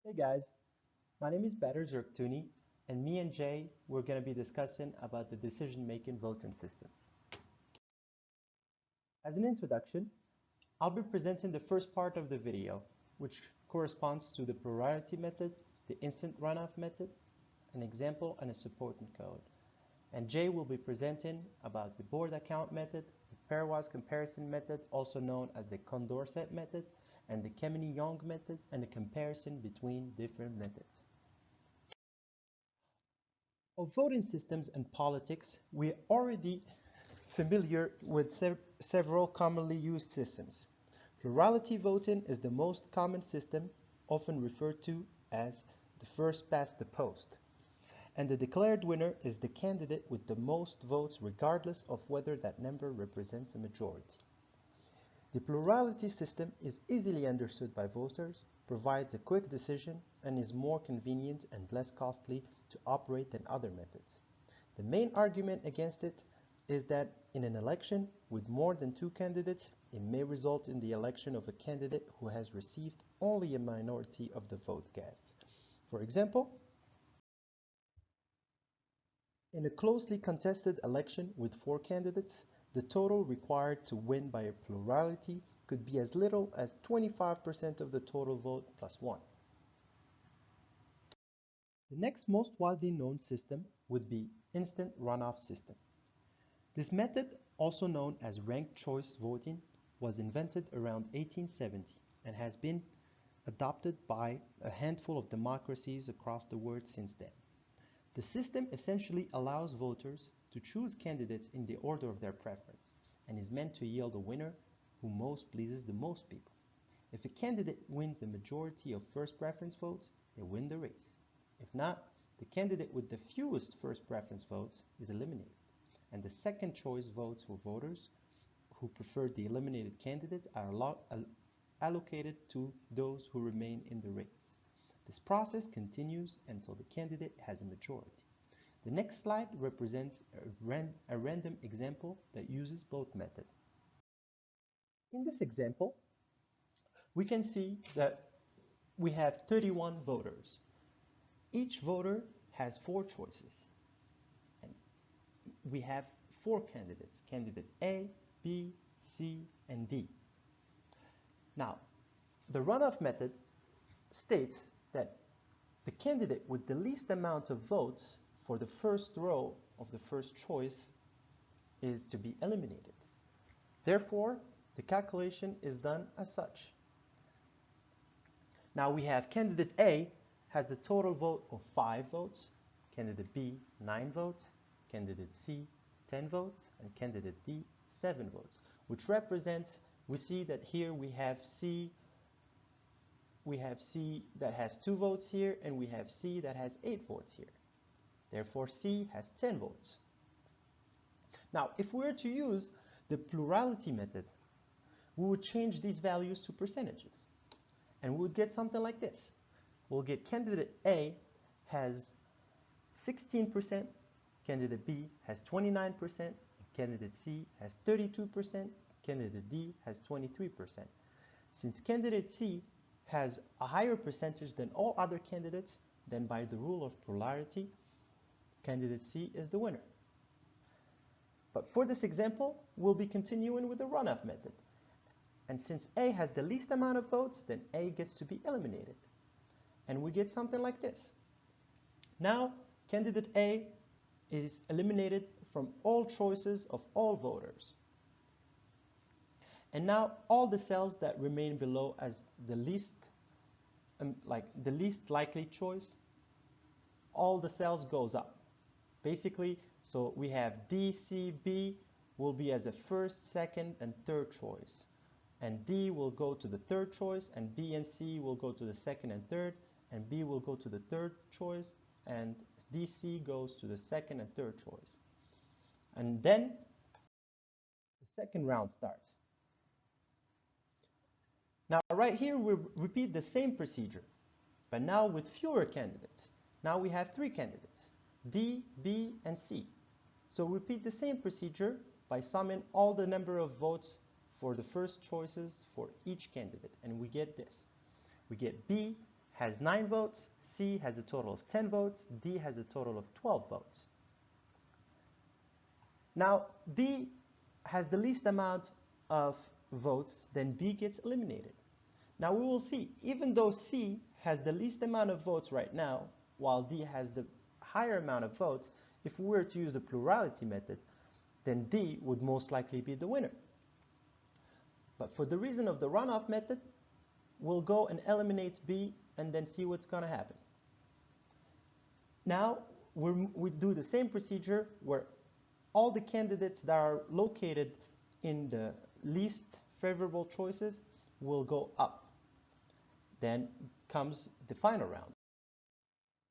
Hey guys, my name is Badr Zerktuni, and me and Jay, we're going to be discussing about the decision-making voting systems. As an introduction, I'll be presenting the first part of the video, which corresponds to the plurality method, the instant runoff method, an example, and a supporting code. And Jay will be presenting about the board account method, the pairwise comparison method, also known as the Condorcet method, and the Kemeny-Young method, and the comparison between different methods. Of voting systems and politics, we're already familiar with several commonly used systems. Plurality voting is the most common system, often referred to as the first past the post. And the declared winner is the candidate with the most votes regardless of whether that number represents a majority. The plurality system is easily understood by voters, provides a quick decision, and is more convenient and less costly to operate than other methods. The main argument against it is that in an election with more than two candidates, it may result in the election of a candidate who has received only a minority of the vote cast. For example, in a closely contested election with four candidates, the total required to win by a plurality could be as little as 25% of the total vote plus one. The next most widely known system would be instant runoff system. This method, also known as ranked choice voting, was invented around 1870 and has been adopted by a handful of democracies across the world since then. The system essentially allows voters to choose candidates in the order of their preference and is meant to yield a winner who most pleases the most people. If a candidate wins a majority of first preference votes, they win the race. If not, the candidate with the fewest first preference votes is eliminated, and the second choice votes for voters who preferred the eliminated candidate are allocated to those who remain in the race. This process continues until the candidate has a majority. The next slide represents a random example that uses both methods. In this example, we can see that we have 31 voters. Each voter has four choices. And we have four candidates, candidate A, B, C, and D. Now, the runoff method states that the candidate with the least amount of votes for the first row of the first choice is to be eliminated. Therefore, the calculation is done as such. Now we have candidate A has a total vote of 5 votes, candidate B 9 votes, candidate C 10 votes, and candidate D 7 votes, which represents, we see that here we have C that has 2 votes here, and we have C that has 8 votes here. Therefore, C has 10 votes. Now, if we were to use the plurality method, we would change these values to percentages. And we would get something like this. We'll get candidate A has 16%, candidate B has 29%, candidate C has 32%, candidate D has 23%. Since candidate C has a higher percentage than all other candidates, then by the rule of plurality, candidate C is the winner. But for this example, we'll be continuing with the runoff method. And since A has the least amount of votes, then A gets to be eliminated. And we get something like this. Now, candidate A is eliminated from all choices of all voters. And now all the cells that remain below as the least likely choice, all the cells goes up. Basically, so we have D, C, B will be as a first, second, and third choice. And D will go to the third choice, and B and C will go to the second and third, and B will go to the third choice, and DC goes to the second and third choice. And then the second round starts. Now right here we repeat the same procedure, but now with fewer candidates. Now we have 3 candidates, D, B, and C. So repeat the same procedure by summing all the number of votes for the first choices for each candidate, and we get this. We get B has 9 votes, C has a total of 10 votes, D has a total of 12 votes. Now, B has the least amount of votes, then B gets eliminated. Now we will see, even though C has the least amount of votes right now, while D has the higher amount of votes, if we were to use the plurality method, then D would most likely be the winner. But for the reason of the runoff method, we'll go and eliminate B and then see what's going to happen. Now we do the same procedure where all the candidates that are located in the least favorable choices will go up. Then comes the final round.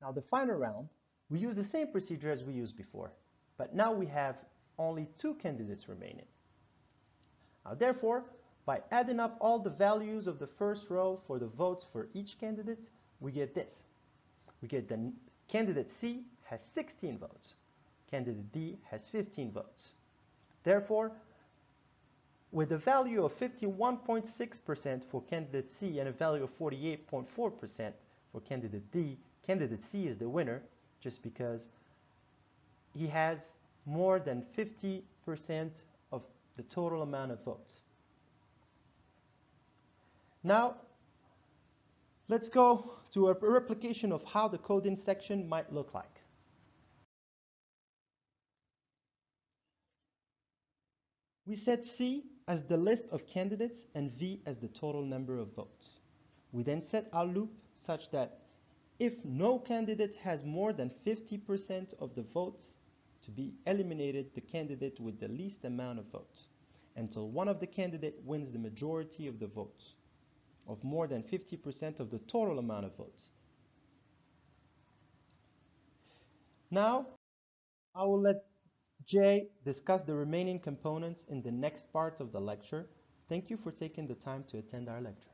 Now the final round, we use the same procedure as we used before, but now we have only 2 candidates remaining. Now therefore, by adding up all the values of the first row for the votes for each candidate, we get this. We get the candidate C has 16 votes. Candidate D has 15 votes. Therefore, with a value of 51.6% for candidate C and a value of 48.4% for candidate D, candidate C is the winner just because he has more than 50% of the total amount of votes. Now, let's go to a replication of how the coding section might look like. We set C as the list of candidates and V as the total number of votes. We then set our loop such that if no candidate has more than 50% of the votes, to be eliminated the candidate with the least amount of votes, until one of the candidates wins the majority of the votes, of more than 50% of the total amount of votes. Now, I will let Jay discuss the remaining components in the next part of the lecture. Thank you for taking the time to attend our lecture.